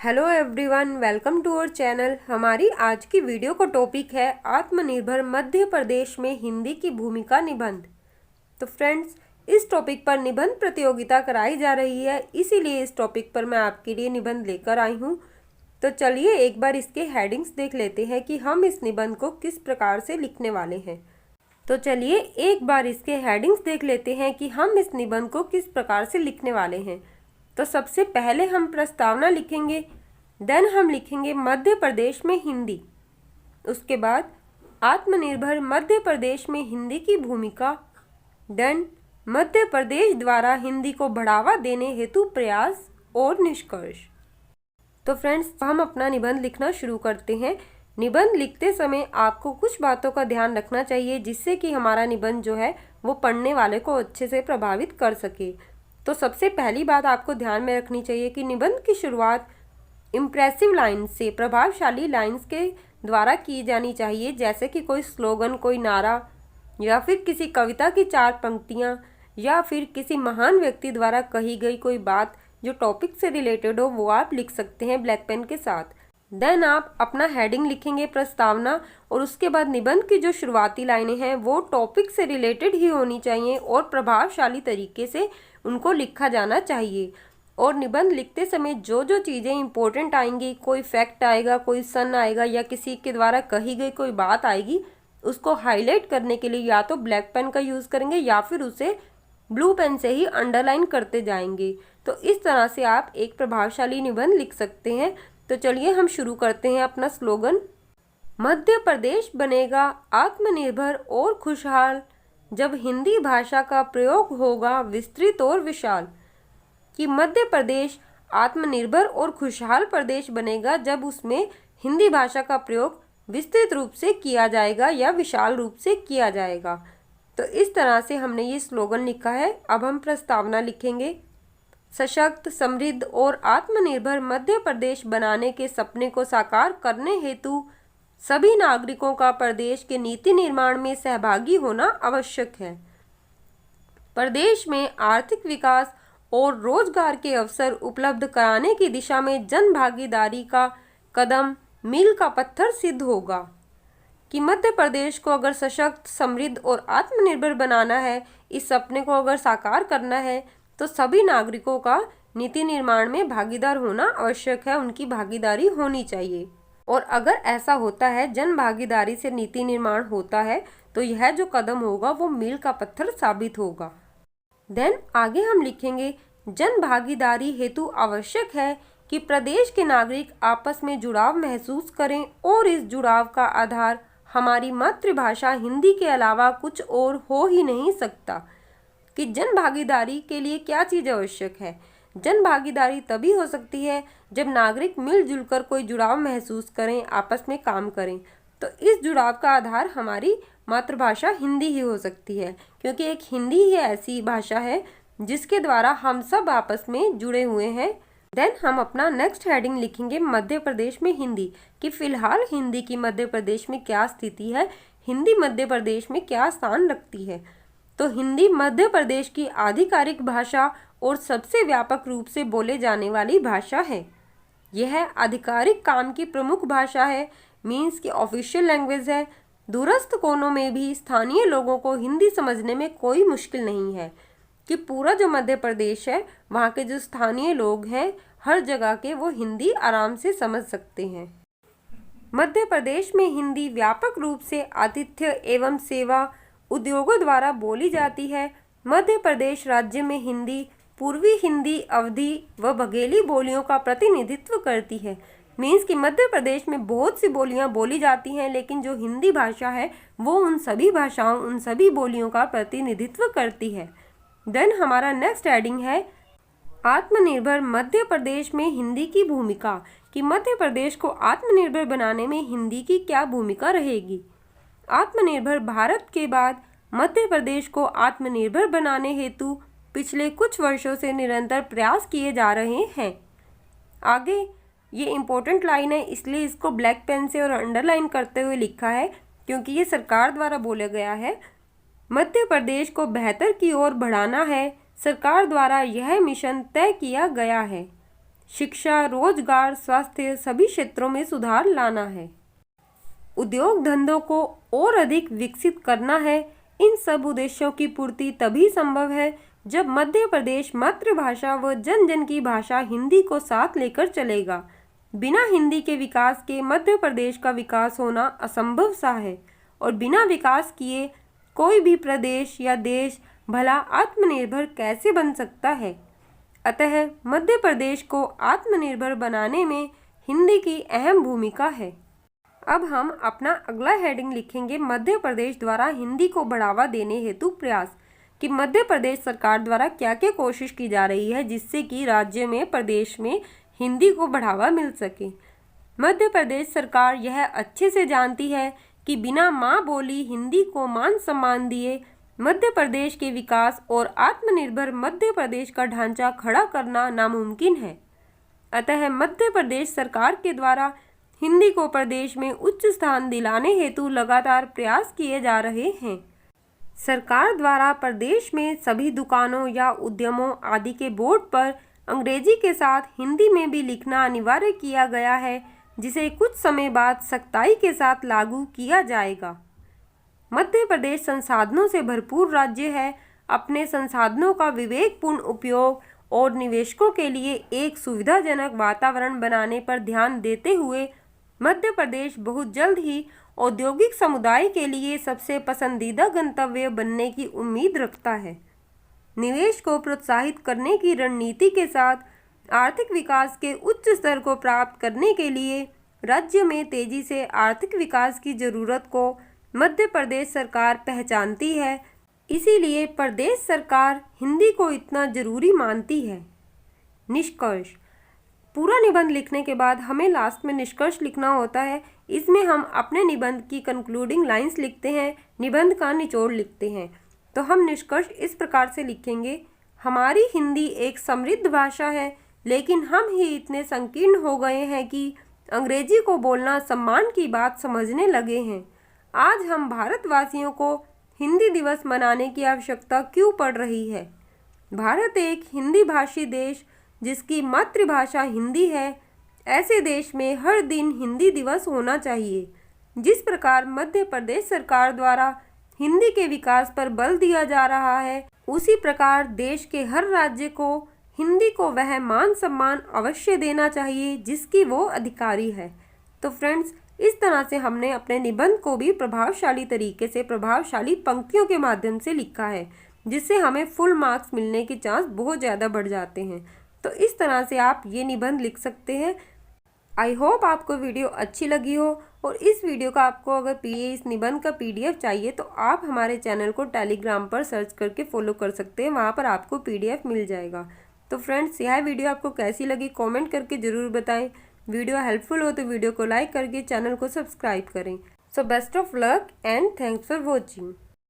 Hello everyone, welcome to our channel. हमारी आज की वीडियो का टॉपिक है आत्मनिर्भर मध्य प्रदेश में हिंदी की भूमिका निबंध। तो फ्रेंड्स, इस टॉपिक पर निबंध प्रतियोगिता कराई जा रही है, इसीलिए इस टॉपिक पर मैं आपके लिए निबंध लेकर आई हूँ। तो चलिए एक बार इसके हेडिंग्स देख लेते हैं कि हम इस निबंध को किस प्रकार से लिखने वाले हैं। तो चलिए एक बार इसके हेडिंग्स देख लेते हैं कि हम इस निबंध को किस प्रकार से लिखने वाले हैं। तो सबसे पहले हम प्रस्तावना लिखेंगे, देन हम लिखेंगे मध्य प्रदेश में हिंदी। उसके बाद आत्मनिर्भर मध्य प्रदेश में हिंदी की भूमिका, देन मध्य प्रदेश द्वारा हिंदी को बढ़ावा देने हेतु प्रयास और निष्कर्ष। तो फ्रेंड्स, हम अपना निबंध लिखना शुरू करते हैं। निबंध लिखते समय आपको कुछ बातों का ध्यान रखना चाहिए जिससे कि हमारा निबंध जो है वो पढ़ने वाले को अच्छे से प्रभावित कर सके। तो सबसे पहली बात आपको ध्यान में रखनी चाहिए कि निबंध की शुरुआत इम्प्रेसिव लाइन्स से, प्रभावशाली लाइन्स के द्वारा की जानी चाहिए, जैसे कि कोई स्लोगन, कोई नारा, या फिर किसी कविता की 4 पंक्तियाँ, या फिर किसी महान व्यक्ति द्वारा कही गई कोई बात जो टॉपिक से रिलेटेड हो, वो आप लिख सकते हैं ब्लैक पेन के साथ। देन आप अपना हेडिंग लिखेंगे प्रस्तावना, और उसके बाद निबंध की जो शुरुआती लाइनें हैं वो टॉपिक से रिलेटेड ही होनी चाहिए और प्रभावशाली तरीके से उनको लिखा जाना चाहिए। और निबंध लिखते समय जो जो चीज़ें इंपॉर्टेंट आएंगी, कोई फैक्ट आएगा, कोई सन आएगा, या किसी के द्वारा कही गई कोई बात आएगी, उसको हाईलाइट करने के लिए या तो ब्लैक पेन का यूज़ करेंगे या फिर उसे ब्लू पेन से ही अंडरलाइन करते जाएंगे। तो इस तरह से आप एक प्रभावशाली निबंध लिख सकते हैं। तो चलिए हम शुरू करते हैं अपना स्लोगन। मध्य प्रदेश बनेगा आत्मनिर्भर और खुशहाल जब हिंदी भाषा का प्रयोग होगा विस्तृत और विशाल। कि मध्य प्रदेश आत्मनिर्भर और खुशहाल प्रदेश बनेगा जब उसमें हिंदी भाषा का प्रयोग विस्तृत रूप से किया जाएगा या विशाल रूप से किया जाएगा। तो इस तरह से हमने ये स्लोगन लिखा है। अब हम प्रस्तावना लिखेंगे। सशक्त, समृद्ध और आत्मनिर्भर मध्य प्रदेश बनाने के सपने को साकार करने हेतु सभी नागरिकों का प्रदेश के नीति निर्माण में सहभागी होना आवश्यक है। प्रदेश में आर्थिक विकास और रोजगार के अवसर उपलब्ध कराने की दिशा में जन भागीदारी का कदम मील का पत्थर सिद्ध होगा। कि मध्य प्रदेश को अगर सशक्त, समृद्ध और आत्मनिर्भर बनाना है, इस सपने को अगर साकार करना है, तो सभी नागरिकों का नीति निर्माण में भागीदार होना आवश्यक है, उनकी भागीदारी होनी चाहिए। और अगर ऐसा होता है, जन भागीदारी से नीति निर्माण होता है, तो यह जो कदम होगा वो मील का पत्थर साबित होगा। देन आगे हम लिखेंगे, जन भागीदारी हेतु आवश्यक है कि प्रदेश के नागरिक आपस में जुड़ाव महसूस करें और इस जुड़ाव का आधार हमारी मातृभाषा हिंदी के अलावा कुछ और हो ही नहीं सकता। कि जन भागीदारी के लिए क्या चीज़ आवश्यक है? जन भागीदारी तभी हो सकती है जब नागरिक मिलजुल कर कोई जुड़ाव महसूस करें, आपस में काम करें। तो इस जुड़ाव का आधार हमारी मातृभाषा हिंदी ही हो सकती है, क्योंकि एक हिंदी ही ऐसी भाषा है जिसके द्वारा हम सब आपस में जुड़े हुए हैं। देन हम अपना नेक्स्ट हेडिंग लिखेंगे मध्य प्रदेश में हिंदी। कि फिलहाल हिंदी की मध्य प्रदेश में क्या स्थिति है, हिंदी मध्य प्रदेश में क्या स्थान रखती है। तो हिंदी मध्य प्रदेश की आधिकारिक भाषा और सबसे व्यापक रूप से बोले जाने वाली भाषा है। यह आधिकारिक काम की प्रमुख भाषा है, मीन्स की ऑफिशियल लैंग्वेज है। दूरस्थ कोनों में भी स्थानीय लोगों को हिंदी समझने में कोई मुश्किल नहीं है। कि पूरा जो मध्य प्रदेश है, वहाँ के जो स्थानीय लोग हैं हर जगह के, वो हिंदी आराम से समझ सकते हैं। मध्य प्रदेश में हिंदी व्यापक रूप से आतिथ्य एवं सेवा उद्योगों द्वारा बोली जाती है। मध्य प्रदेश राज्य में हिंदी पूर्वी हिंदी, अवधी व बघेली बोलियों का प्रतिनिधित्व करती है। मीन्स कि मध्य प्रदेश में बहुत सी बोलियां बोली जाती हैं, लेकिन जो हिंदी भाषा है वो उन सभी भाषाओं, उन सभी बोलियों का प्रतिनिधित्व करती है। देन हमारा नेक्स्ट हेडिंग है आत्मनिर्भर मध्य प्रदेश में हिंदी की भूमिका। कि मध्य प्रदेश को आत्मनिर्भर बनाने में हिंदी की क्या भूमिका रहेगी। आत्मनिर्भर भारत के बाद मध्य प्रदेश को आत्मनिर्भर बनाने हेतु पिछले कुछ वर्षों से निरंतर प्रयास किए जा रहे हैं। आगे ये इम्पोर्टेंट लाइन है, इसलिए इसको ब्लैक पेन से और अंडरलाइन करते हुए लिखा है, क्योंकि ये सरकार द्वारा बोला गया है। मध्य प्रदेश को बेहतर की ओर बढ़ाना है, सरकार द्वारा यह मिशन तय किया गया है। शिक्षा, रोजगार, स्वास्थ्य सभी क्षेत्रों में सुधार लाना है। उद्योग धंधों को और अधिक विकसित करना है। इन सब उद्देश्यों की पूर्ति तभी संभव है जब मध्य प्रदेश मातृभाषा व जन जन की भाषा हिंदी को साथ लेकर चलेगा। बिना हिंदी के विकास के मध्य प्रदेश का विकास होना असंभव सा है और बिना विकास किए कोई भी प्रदेश या देश भला आत्मनिर्भर कैसे बन सकता है। अतः मध्य प्रदेश को आत्मनिर्भर बनाने में हिंदी की अहम भूमिका है। अब हम अपना अगला हेडिंग लिखेंगे, मध्य प्रदेश द्वारा हिंदी को बढ़ावा देने हेतु प्रयास। कि मध्य प्रदेश सरकार द्वारा क्या क्या कोशिश की जा रही है जिससे कि राज्य में, प्रदेश में हिंदी को बढ़ावा मिल सके। मध्य प्रदेश सरकार यह अच्छे से जानती है कि बिना माँ बोली हिंदी को मान सम्मान दिए मध्य प्रदेश के विकास और आत्मनिर्भर मध्य प्रदेश का ढांचा खड़ा करना नामुमकिन है। अतः मध्य प्रदेश सरकार के द्वारा हिंदी को प्रदेश में उच्च स्थान दिलाने हेतु लगातार प्रयास किए जा रहे हैं। सरकार द्वारा प्रदेश में सभी दुकानों या उद्यमों आदि के बोर्ड पर अंग्रेजी के साथ हिंदी में भी लिखना अनिवार्य किया गया है, जिसे कुछ समय बाद सख्ताई के साथ लागू किया जाएगा। मध्य प्रदेश संसाधनों से भरपूर राज्य है। अपने संसाधनों का विवेकपूर्ण उपयोग और निवेशकों के लिए एक सुविधाजनक वातावरण बनाने पर ध्यान देते हुए मध्य प्रदेश बहुत जल्द ही औद्योगिक समुदाय के लिए सबसे पसंदीदा गंतव्य बनने की उम्मीद रखता है। निवेश को प्रोत्साहित करने की रणनीति के साथ आर्थिक विकास के उच्च स्तर को प्राप्त करने के लिए राज्य में तेजी से आर्थिक विकास की जरूरत को मध्य प्रदेश सरकार पहचानती है। इसीलिए प्रदेश सरकार हिंदी को इतना जरूरी मानती है। निष्कर्ष। पूरा निबंध लिखने के बाद हमें लास्ट में निष्कर्ष लिखना होता है। इसमें हम अपने निबंध की कंक्लूडिंग लाइंस लिखते हैं, निबंध का निचोड़ लिखते हैं। तो हम निष्कर्ष इस प्रकार से लिखेंगे, हमारी हिंदी एक समृद्ध भाषा है, लेकिन हम ही इतने संकीर्ण हो गए हैं कि अंग्रेजी को बोलना सम्मान की बात समझने लगे हैं। आज हम भारतवासियों को हिंदी दिवस मनाने की आवश्यकता क्यों पड़ रही है? भारत एक हिंदी भाषी देश जिसकी मातृभाषा हिंदी है, ऐसे देश में हर दिन हिंदी दिवस होना चाहिए। जिस प्रकार मध्य प्रदेश सरकार द्वारा हिंदी के विकास पर बल दिया जा रहा है, उसी प्रकार देश के हर राज्य को हिंदी को वह मान सम्मान अवश्य देना चाहिए जिसकी वो अधिकारी है। तो फ्रेंड्स, इस तरह से हमने अपने निबंध को भी प्रभावशाली तरीके से, प्रभावशाली पंक्तियों के माध्यम से लिखा है, जिससे हमें फुल मार्क्स मिलने के चांस बहुत ज़्यादा बढ़ जाते हैं। तो इस तरह से आप ये निबंध लिख सकते हैं। आई होप आपको वीडियो अच्छी लगी हो, और इस वीडियो का आपको अगर इस निबंध का PDF चाहिए तो आप हमारे चैनल को टेलीग्राम पर सर्च करके फॉलो कर सकते हैं, वहाँ पर आपको PDF मिल जाएगा। तो फ्रेंड्स, यह वीडियो आपको कैसी लगी कमेंट करके ज़रूर बताएं। वीडियो हेल्पफुल हो तो वीडियो को लाइक करके चैनल को सब्सक्राइब करें। So best of luck and thanks for watching.